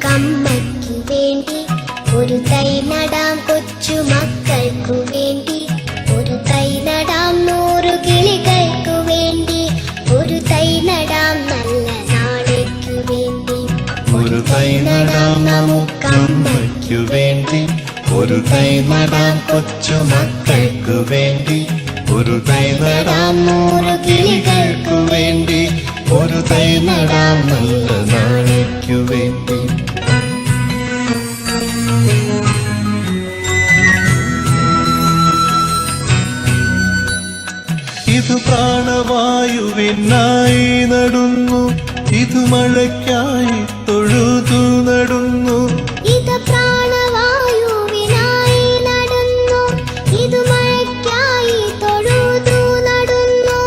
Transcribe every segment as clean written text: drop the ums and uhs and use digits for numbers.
നമുക്കമ്മയ്ക്കു വേണ്ടി ഒരു തൈ നടാം കൊച്ചു മക്കൾക്കു വേണ്ടി ഒരു തൈ നടാം 100 കിളികൾക്കു വേണ്ടി ഒരു തൈ നടാം നല്ല നാളേക്കു വേണ്ടി ഒരു തൈ നടാം നമുക്കമ്മയ്ക്കു വേണ്ടി ഒരു തൈ നടാം കൊച്ചു മക്കൾക്കു വേണ്ടി ഒരു തൈ നടാം 100 കിളികൾക്കു വേണ്ടി ഒരു തൈ നടാം നല്ല നാളേക്കു വേണ്ടി. ഇത് പ്രാണവായുവിനായി നടുന്നു ഇത് മഴയ്ക്കായി തൊഴുതു നടുന്നു ഇത് പ്രാണവായുവിനായി നടുന്നു ഇത് മഴയ്ക്കായി തൊഴുതു നടുന്നു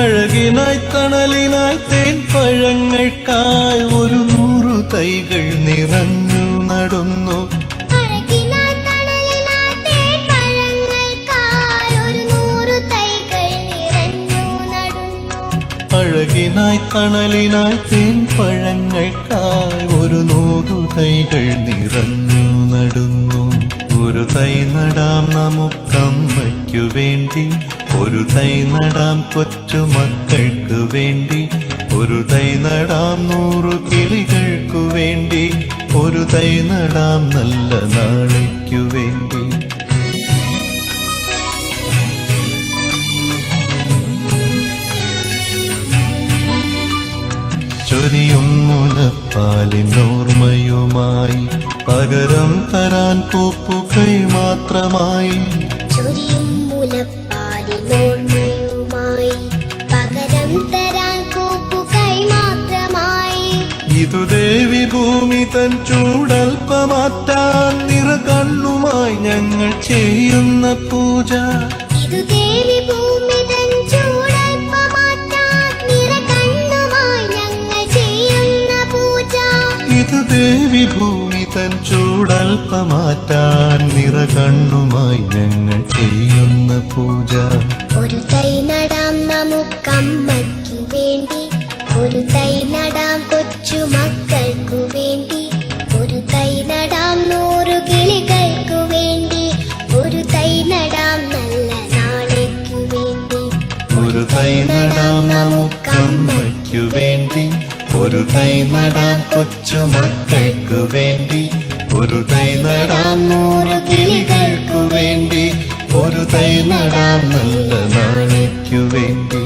അഴകിനായി തണലിനായി തേൻ പഴങ്ങൾക്കായി 100 തൈകൾ നിറഞ്ഞു നടുന്നു അഴകിനായി തണലിനായി തേൻ പഴങ്ങൾക്കായി 100 തൈകൾ നിറഞ്ഞു നടുന്നു ഒരു തൈ നടാം നമുക്കമ്മയ്ക്കു വേണ്ടി ഒരു തൈ നടാം കൊച്ചു മക്കൾക്കു വേണ്ടി ഒരു തൈ നടാം 100 കിളികൾക്കു വേണ്ടി ഒരു തൈ നടാം നല്ല നാളേക്കു വേണ്ടി. ചൊരിയും മുലപ്പാലിനോർമ്മയുമായി പകരം തരാൻ പൂപ്പുകൈ മാത്രമായി ചൊരിയും മുലപ്പാലിനോർമ്മയുമായി പകരം തരാൻ പൂപ്പുകൈ മാത്രമായി ഇതു ദേവി ഭൂമി തൻ ചൂടൽപ്പമാറ്റാൻ നിറകണ്ണുമായി ഞങ്ങൾ ചെയ്യുന്ന പൂജ ഇതു ദേവി ഭൂമി തൻ ചൂടൽപ്പമാറ്റാൻ നിറകണ്ണുമായി ഞങ്ങൾ ചെയ്യുന്ന പൂജ ഇതു ദേവി ഭൂമി തൻ ചൂടൽപ്പമാറ്റാൻ നിറകണ്ണുമായി ഞങ്ങൾ ചെയ്യുന്ന പൂജ ഒരു തൈ നടാം നമുക്കമ്മയ്ക്കു വേണ്ടി ഒരു തൈ നടാം കൊച്ചു മക്കൾക്കു വേണ്ടി ഒരു തൈ നടാം 100 കിളികൾക്കു വേണ്ടി ഒരു തൈ നടാം നല്ല നാളേക്കു വേണ്ടി ഒരു തൈ നടാം നമുക്കമ്മയ്ക്കു വേണ്ടി ഒരു തൈ നടാം കൊച്ചു മക്കൾക്കു വേണ്ടി ഒരു തൈ നടാം 100 കിളികൾക്കു വേണ്ടി ഒരു തൈ നടാം നല്ല നാളേക്കു വേണ്ടി.